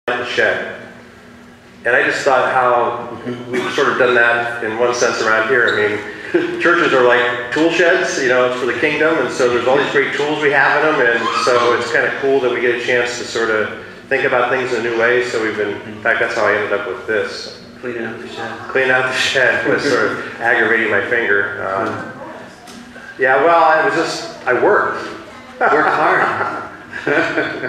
the shed. And I just thought how we've sort of done that in one sense around here. I mean, churches are like tool sheds, you know, it's for the kingdom, and so there's all these great tools we have in them, and so it's kind of cool that we get a chance to sort of think about things in a new way. So we've been, in fact, that's how I ended up with this. Cleaning out the shed. Cleaning out the shed was sort of aggravating my finger. Yeah, well, I worked. Worked hard.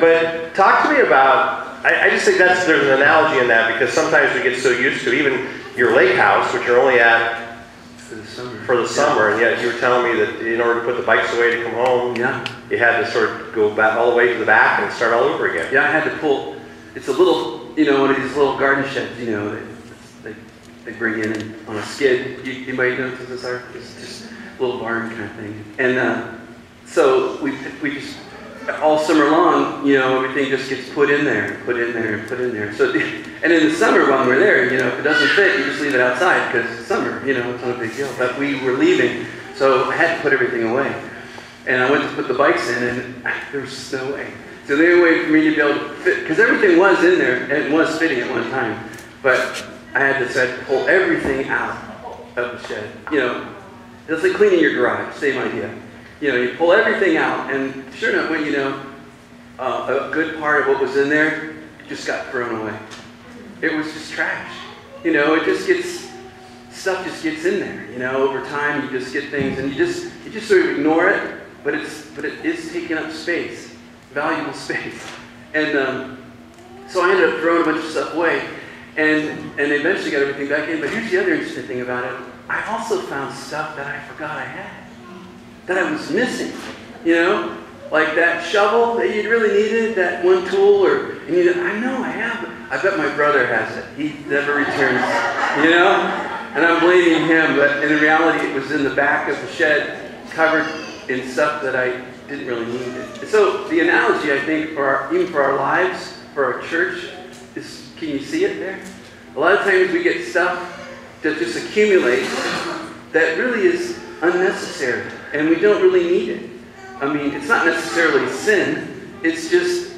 But talk to me about, I just think there's an analogy in that, because sometimes we get so used to even your lake house, which you're only at for the summer, and yet you were telling me that in order to put the bikes away to come home, you had to sort of go back all the way to the back and start all over again. Yeah, I had to pull, it's a little, you know, one of these little garden sheds, you know, they bring in on a skid. You might know what this are? It's just a little barn kind of thing. And so we just, all summer long, you know, everything just gets put in there, put in there. So, and in the summer when we're there, you know, if it doesn't fit, you just leave it outside because it's summer, you know, it's not a big deal. But we were leaving, so I had to put everything away. And I went to put the bikes in, and there was just no way. So the only way for me to be able to fit, because everything was in there, and it was fitting at one time, but I had to pull everything out of the shed. You know, it's like cleaning your garage, same idea. You know, you pull everything out, and sure enough, when you know, a good part of what was in there just got thrown away. It was just trash. You know, it just gets, stuff just gets in there. You know, over time you just get things, and you just sort of ignore it, but it is taking up space, valuable space. And so I ended up throwing a bunch of stuff away, and eventually got everything back in. But here's the other interesting thing about it: I also found stuff that I forgot I had, that I was missing, you know? Like that shovel that you really needed, that one tool, I know I have it. I bet my brother has it. He never returns, you know? And I'm blaming him, but in reality it was in the back of the shed, covered in stuff that I didn't really need. So the analogy, I think, even for our lives, for our church, is, can you see it there? A lot of times we get stuff that just accumulates that really is unnecessary, and we don't really need it. I mean, it's not necessarily sin, it's just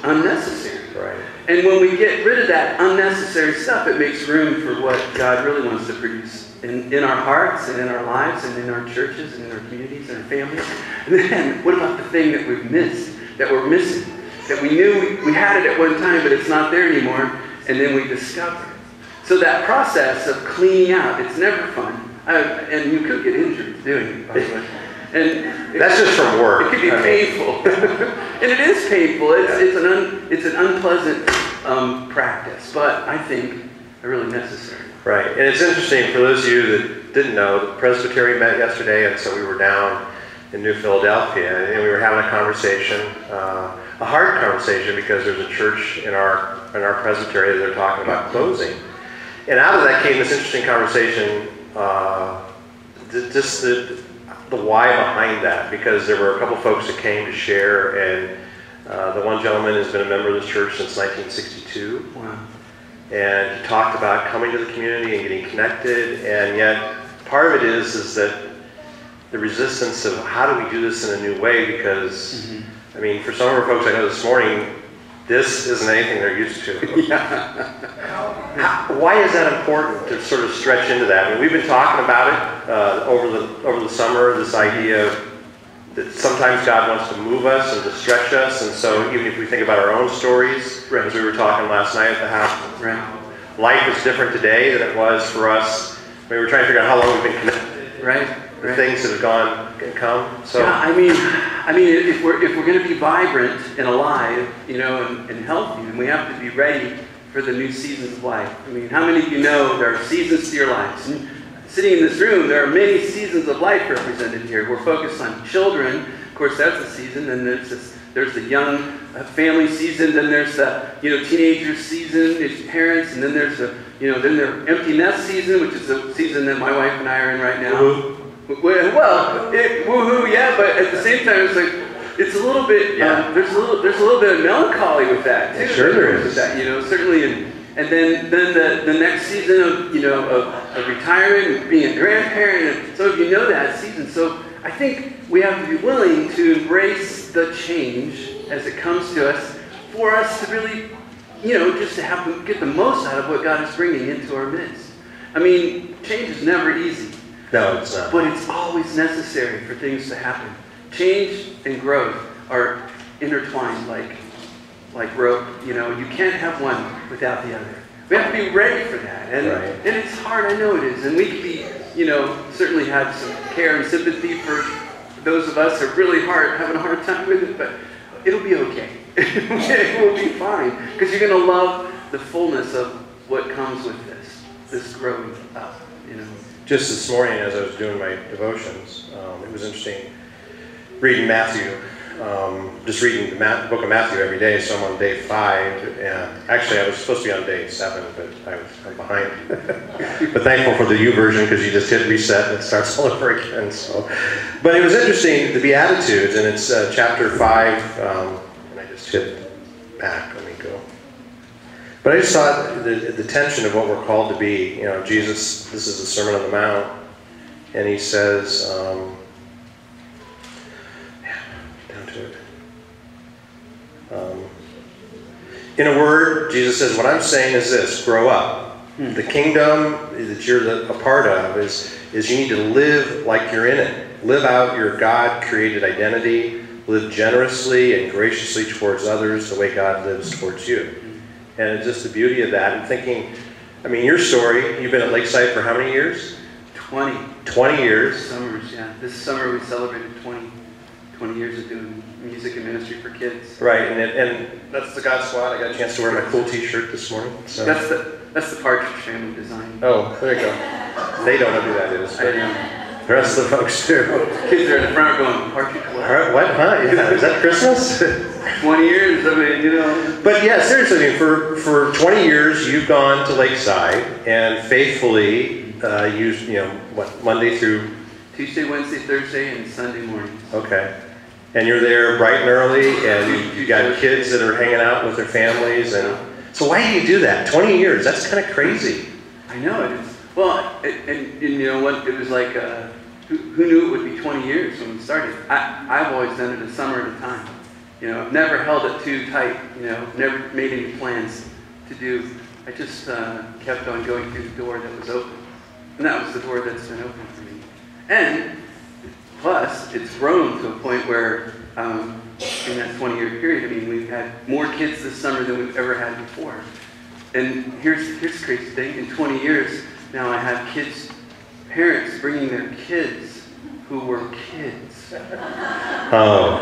unnecessary. Right. And when we get rid of that unnecessary stuff, it makes room for what God really wants to produce in our hearts and in our lives and in our churches and in our communities and our families. And then, what about the thing that we've missed, that we're missing, that we knew we had it at one time, but it's not there anymore, and then we discover it. So that process of cleaning out, it's never fun. And you could get injured doing it, by the way. And that's just from work. It could be painful, and it is painful. It's an unpleasant practice, but I think really necessary. Right, and it's interesting for those of you that didn't know, the Presbytery met yesterday, and so we were down in New Philadelphia, and we were having a conversation, a hard conversation, because there's a church in our Presbytery that they're talking about closing, and out of that came this interesting conversation. Just the why behind that, because there were a couple folks that came to share, and the one gentleman has been a member of this church since 1962. Wow. And he talked about coming to the community and getting connected, and yet part of it is that the resistance of how do we do this in a new way, because I mean, for some of our folks I know this morning, this isn't anything they're used to. Why is that important to sort of stretch into that? I mean, we've been talking about it over the summer, this idea that sometimes God wants to move us and to stretch us, and so even if we think about our own stories, as we were talking last night at the house, life is different today than it was for us. We were trying to figure out how long we've been connected. The things that have gone and come. So yeah, I mean, if we're going to be vibrant and alive, you know, and healthy, then we have to be ready for the new seasons of life. I mean, how many of you know there are seasons to your lives? And sitting in this room, there are many seasons of life represented here. We're focused on children. Of course, that's a season. Then there's the young family season. Then there's the teenager season. It's parents, and then there's the then their empty nest season, which is the season that my wife and I are in right now. Well, woohoo, yeah, but at the same time, it's a little bit. There's a little bit of melancholy with that too. Sure, there is. With that, certainly, and then the next season of retirement, and being a grandparent, and some of you know that season. So I think we have to be willing to embrace the change as it comes to us, for us to really just to get the most out of what God is bringing into our midst. I mean, change is never easy. No, it's not. But it's always necessary for things to happen. Change and growth are intertwined like rope. You can't have one without the other. We have to be ready for that. And it's hard, I know it is. And we can be, certainly have some care and sympathy for those of us who are really having a hard time with it, but it'll be okay. It will be fine. Because you're going to love the fullness of what comes with this growing up, Just this morning as I was doing my devotions, it was interesting reading Matthew. Just reading the book of Matthew every day, so I'm on day 5, and actually I was supposed to be on day 7, but I'm behind. But thankful for the U version, because you just hit reset and it starts all over again. But it was interesting, the Beatitudes, and it's chapter 5, and I just hit back, let me go. But I just thought the tension of what we're called to be. Jesus, this is the Sermon on the Mount, and he says, in a word, Jesus says, what I'm saying is this: grow up. The kingdom that you're a part of is you need to live like you're in it. Live out your God-created identity. Live generously and graciously towards others the way God lives towards you. And it's just the beauty of that. And thinking, your story, you've been at Lakeside for how many years? 20. 20 years. Summers, yeah. This summer we celebrated 20 years of doing music and ministry for kids. Right, and that's the God Squad. I got a chance to wear my cool T-shirt this morning. So. That's the Partridge Family design. Oh, there you go. They don't know who that is. I know. The rest of the folks do. Kids are in the front going, Partridge what? What? Huh? Yeah. Is that Christmas? 20 years. But yeah, seriously, for 20 years you've gone to Lakeside and faithfully used Monday through Tuesday, Wednesday, Thursday, and Sunday mornings. Okay. And you're there bright and early, and you've got kids that are hanging out with their families. And so why do you do that? 20 years, that's kind of crazy. I know it is. Well, and you know what, it was like, who knew it would be 20 years when we started? I've always done it a summer at a time. I've never held it too tight, never made any plans to do. I just kept on going through the door that was open. And that was the door that's been open for me. And plus, it's grown to a point where in that 20-year period, we've had more kids this summer than we've ever had before. And here's the crazy thing. In 20 years, now I have parents bringing their kids who were kids. Oh.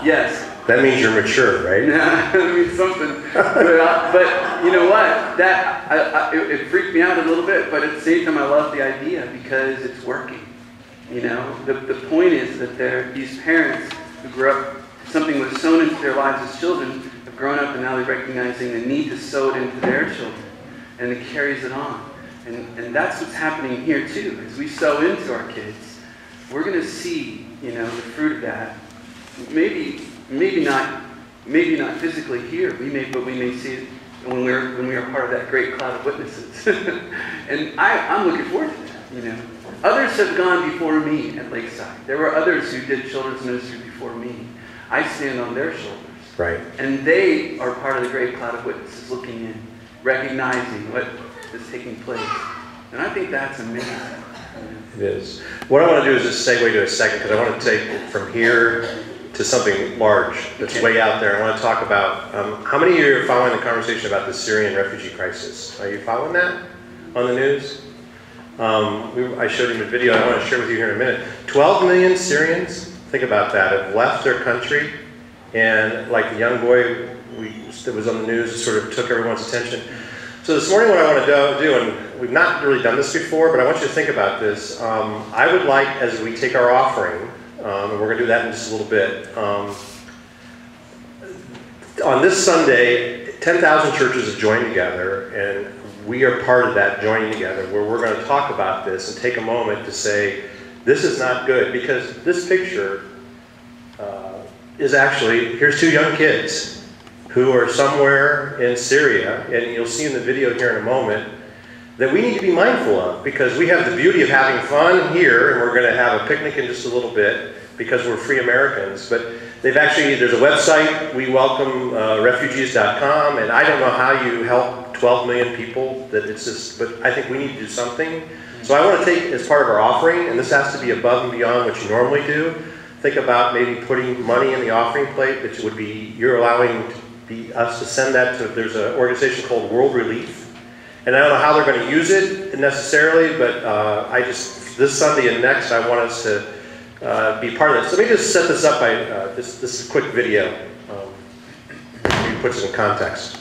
Yes. That means you're mature, right? That means something. But you know what? It freaked me out a little bit, but at the same time, I love the idea because it's working. The point is that these parents who grew up, something was sown into their lives as children, have grown up and now they're recognizing the need to sow it into their children. And it carries it on. And that's what's happening here too. As we sow into our kids, we're going to see, the fruit of that. Maybe not physically here. But we may see it when we are part of that great cloud of witnesses. And I'm looking forward to that. Others have gone before me at Lakeside. There were others who did children's ministry before me. I stand on their shoulders. Right. And they are part of the great cloud of witnesses looking in, recognizing what is taking place. And I think that's amazing. It is. What I want to do is just segue to a second, because I want to take it from here to something large that's way out there. I want to talk about, how many of you are following the conversation about the Syrian refugee crisis? Are you following that on the news? I showed him a video I want to share with you here in a minute. 12 million Syrians, think about that, have left their country. And like the young boy that was on the news, sort of took everyone's attention. So this morning what I want to do, and we've not really done this before, but I want you to think about this. I would like, as we take our offering, and we're going to do that in just a little bit, on this Sunday, 10,000 churches have joined together, and we are part of that joining together, where we're going to talk about this and take a moment to say, this is not good, because this picture is actually, here's 2 young kids who are somewhere in Syria, and you'll see in the video here in a moment, that we need to be mindful of, because we have the beauty of having fun here, and we're going to have a picnic in just a little bit, because we're free Americans, but there's a website, wewelcomerefugees.com, and I don't know how you help 12 million people, but I think we need to do something. So I want to take, as part of our offering, and this has to be above and beyond what you normally do, think about maybe putting money in the offering plate, which would be, you're allowing us to send that to, there's an organization called World Relief. And I don't know how they're going to use it necessarily, but this Sunday and next, I want us to be part of this. So let me just set this up by, this is a quick video. Maybe puts it in context.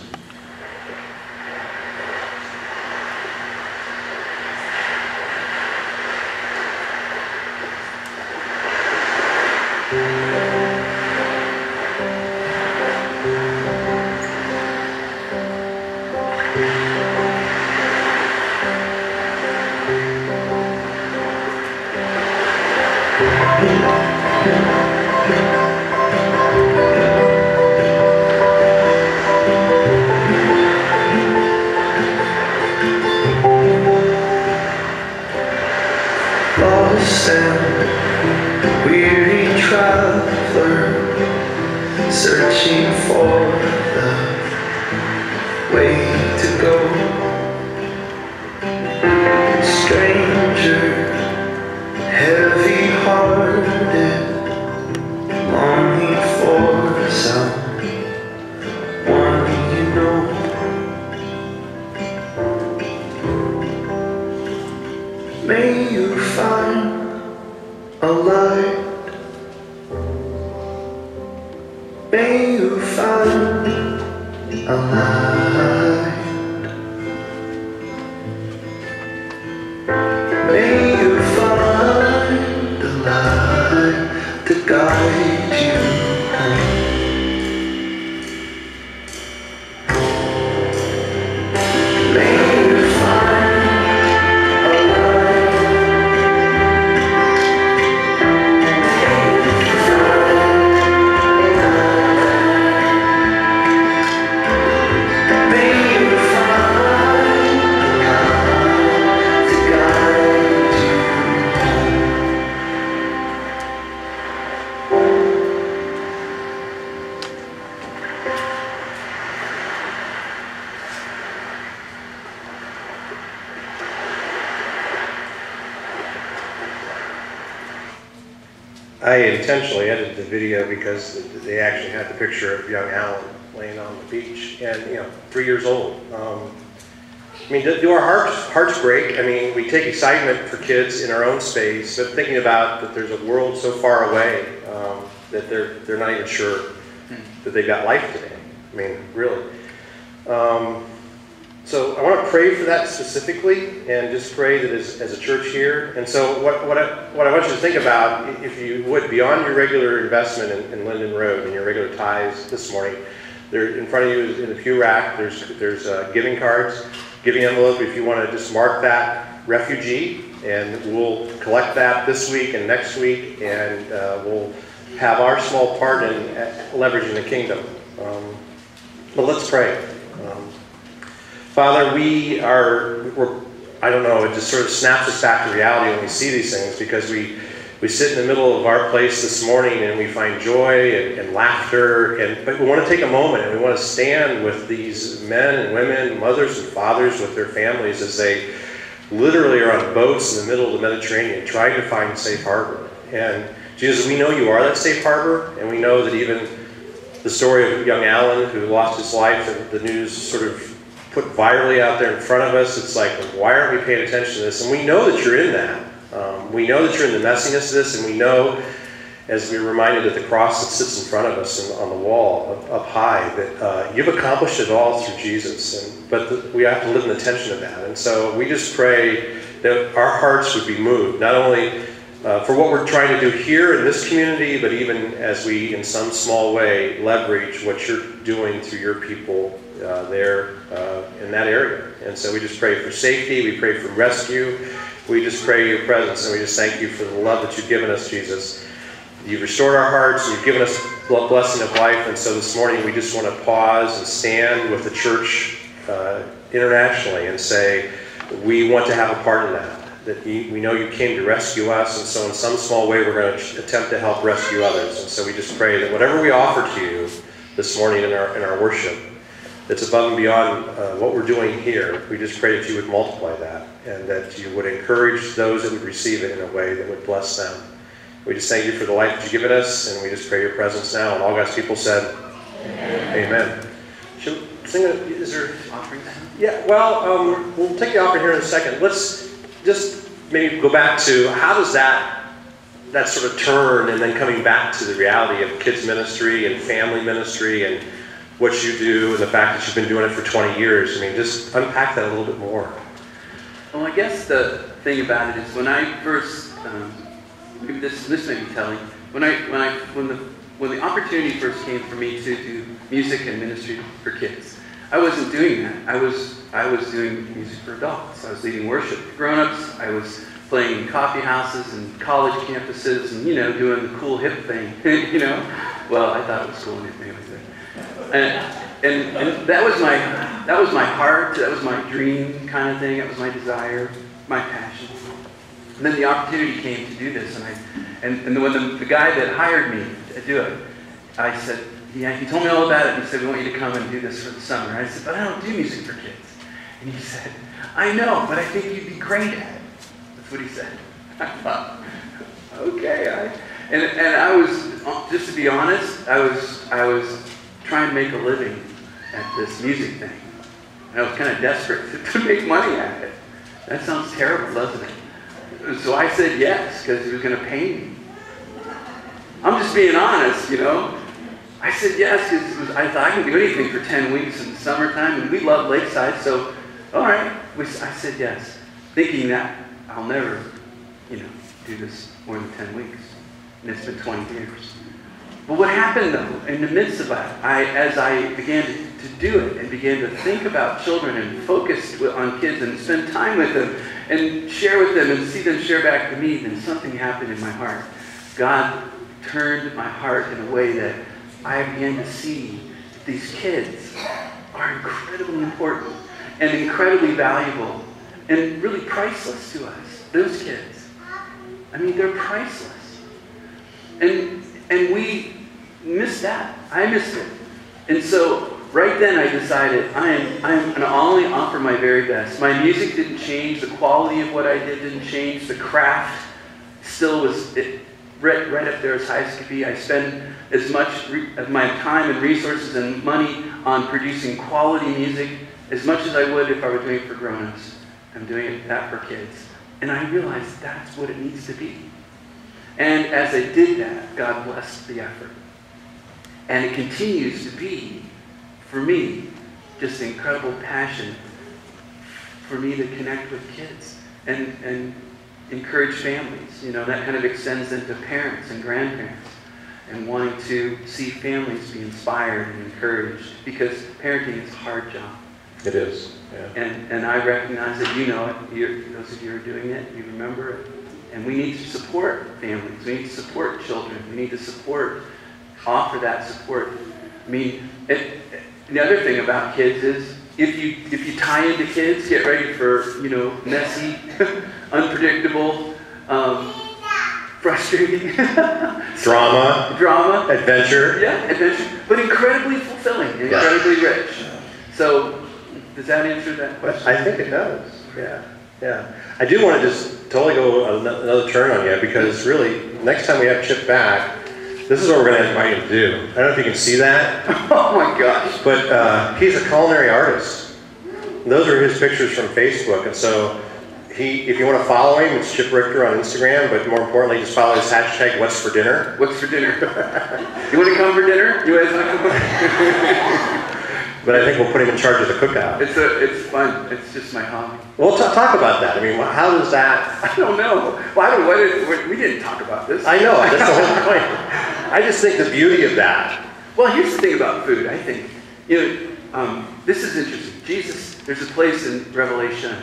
Lost and weary traveler, searching for the way to go. Stranger, heavy-hearted, longing for someone you know. May you find a light. May you find a light. May you find a light to guide you home. May you find a light. May you find a light to guide you I intentionally edited the video because they actually had the picture of young Alan laying on the beach, and 3 years old. Do our hearts break? I mean, we take excitement for kids in our own space, but thinking about that there's a world so far away that they're not even sure that they've got life today. I mean, really. So I want to pray for that specifically, and just pray that as a church here. And so what I want you to think about, if you would, beyond your regular investment in Linden Road and your regular tithes this morning, there in front of you in the pew rack, there's giving cards, giving envelope. If you want to just mark that refugee, and we'll collect that this week and next week, and we'll have our small part in leveraging the kingdom. But let's pray. Father, I don't know, it just sort of snaps us back to reality when we see these things, because we sit in the middle of our place this morning and we find joy and laughter, but we want to take a moment and we want to stand with these men and women, mothers and fathers with their families as they literally are on boats in the middle of the Mediterranean trying to find safe harbor. And Jesus, we know you are that safe harbor, and we know that even the story of young Alan who lost his life, and the news sort of put virally out there in front of us, it's like, why aren't we paying attention to this? And we know that you're in that. We know that you're in the messiness of this, and we know, as we're reminded of the cross that sits in front of us on the wall up high, that you've accomplished it all through Jesus. But we have to live in the tension of that. And so we just pray that our hearts would be moved, not only for what we're trying to do here in this community, but even as we, in some small way, leverage what you're doing through your people there in that area. And so we just pray for safety, we pray for rescue, we just pray your presence, and we just thank you for the love that you've given us, Jesus. You've restored our hearts, and you've given us the blessing of life, and so this morning we just want to pause and stand with the church internationally and say, we want to have a part in that. that we know you came to rescue us, and so in some small way we're going to attempt to help rescue others. And so we just pray that whatever we offer to you this morning in our worship, that's above and beyond what we're doing here, we just pray that you would multiply that, and that you would encourage those that would receive it in a way that would bless them. We just thank you for the life that you've given us, and we just pray your presence now. And all God's people said, Amen. Should we sing is there offering? Yeah, well, we'll take the offering here in a second. Let's just maybe go back to how does that sort of turn, and then coming back to the reality of kids ministry and family ministry and what you do, and the fact that you've been doing it for 20 years. I mean, just unpack that a little bit more. Well, I guess the thing about it is when I first, maybe this may be telling, when the opportunity first came for me to do music and ministry for kids, I wasn't doing that. I was doing music for adults. I was leading worship for grown-ups. I was playing in coffee houses and college campuses, and doing the cool hip thing. Well, I thought it was cool anyway. And that was my heart. That was my dream kind of thing. That was my desire, my passion. And then the opportunity came to do this, and when the guy that hired me to do it, I said, he told me all about it, and he said, we want you to come and do this for the summer. And I said, but I don't do music for kids. And he said, I know, but I think you'd be great at it. That's what he said. I thought, okay. And I was, just to be honest, I was trying to make a living at this music thing. And I was kind of desperate to make money at it. That sounds terrible, doesn't it? So I said yes, because he was going to pay me. I'm just being honest, I said yes, because I thought I can do anything for 10 weeks in the summertime, and we love Lakeside, so all right. I said yes, thinking that I'll never, do this more than 10 weeks. And it's been 20 years. But what happened, though, in the midst of that, as I began to do it and began to think about children and focus on kids and spend time with them and share with them and see them share back to me, then something happened in my heart. God turned my heart in a way that I began to see that these kids are incredibly important and incredibly valuable and really priceless to us. Those kids. I mean, they're priceless. And we missed that. I missed it. And so right then I decided I'm going to only offer my very best. My music didn't change. The quality of what I did didn't change. The craft still was right up there as high as could be. I spend as much of my time and resources and money on producing quality music as much as I would if I were doing it for grown-ups. I'm doing that for kids. And I realized that's what it needs to be. And as I did that, God blessed the effort. And it continues to be, for me, just an incredible passion for me to connect with kids and encourage families. That kind of extends into parents and grandparents and wanting to see families be inspired and encouraged, because parenting is a hard job. It is. Yeah. And I recognize that those of you who are doing it, you remember it. And we need to support families. We need to support children. We need to offer that support. I mean, the other thing about kids is if you tie into kids, get ready for messy, unpredictable, frustrating drama, adventure. Yeah, adventure, but incredibly fulfilling, incredibly rich. So, does that answer that question? I think it does. Yeah. I do want to just totally go another turn on you, because really, next time we have Chip back, this is what we're going to invite him to do. I don't know if you can see that. Oh my gosh. But he's a culinary artist. And those are his pictures from Facebook. And so if you want to follow him, it's Chip Richter on Instagram. But more importantly, just follow his hashtag, What's for Dinner. What's for dinner? You want to come for dinner? You guys want to come? But I think we'll put him in charge of the cookout. It's fun. It's just my hobby. Well, talk about that. I mean, how does that... I don't know. Well, we didn't talk about this. I know. That's the whole point. I just think the beauty of that. Well, here's the thing about food. I think, this is interesting. There's a place in Revelation.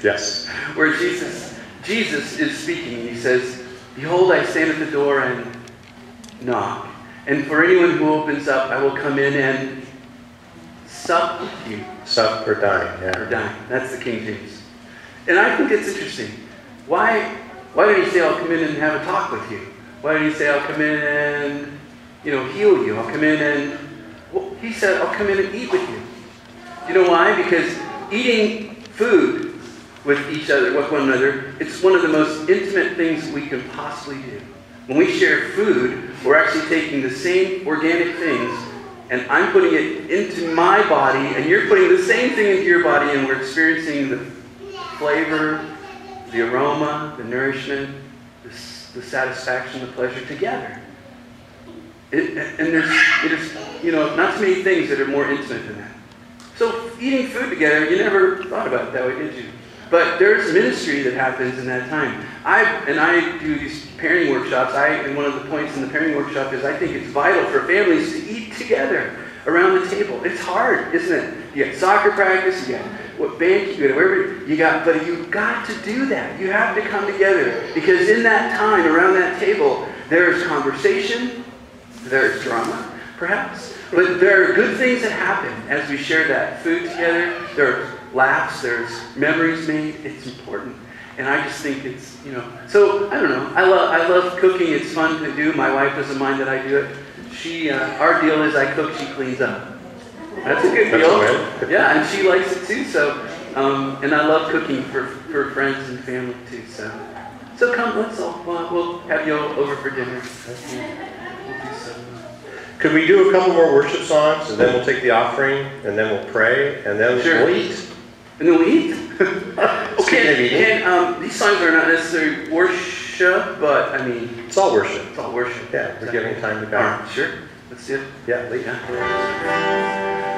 Yes. Where Jesus is speaking, and he says, "Behold, I stand at the door and knock. And for anyone who opens up, I will come in and sup with you." Sup or dine, yeah. Or dine. That's the King James. And I think it's interesting. Why did he say, I'll come in and have a talk with you? Why did he say, I'll come in and, heal you? I'll come in and, well, he said, I'll come in and eat with you. You know why? Because eating food with each other, with one another, it's one of the most intimate things we can possibly do. When we share food, we're actually taking the same organic things, and I'm putting it into my body, and you're putting the same thing into your body, and we're experiencing the flavor, the aroma, the nourishment, the satisfaction, the pleasure together. And there's not too many things that are more intimate than that. So eating food together, you never thought about it that way, did you? But there's ministry that happens in that time. I do these parenting workshops. And one of the points in the parenting workshop is I think it's vital for families to eat together around the table. It's hard, isn't it? You got soccer practice, you got band, you got wherever you got, but you've got to do that. You have to come together because in that time around that table, there's conversation, there's drama, perhaps, but there are good things that happen as we share that food together. There are laughs, there's memories made. It's important. And I just think it's, so I don't know. I love cooking. It's fun to do. My wife doesn't mind that I do it. Our deal is I cook, she cleans up. That's a good deal. Yeah, and she likes it too. So, and I love cooking for friends and family too. So come, we'll have you all over for dinner. We'll do some. Could we do a couple more worship songs, and then we'll take the offering, and then we'll pray, and then we'll eat? And then we'll eat? Okay, these songs are not necessarily worship, but I mean... It's all worship. It's all worship. Yeah, we're giving time to God. Sure. Let's do it. Yeah, lead. Yeah.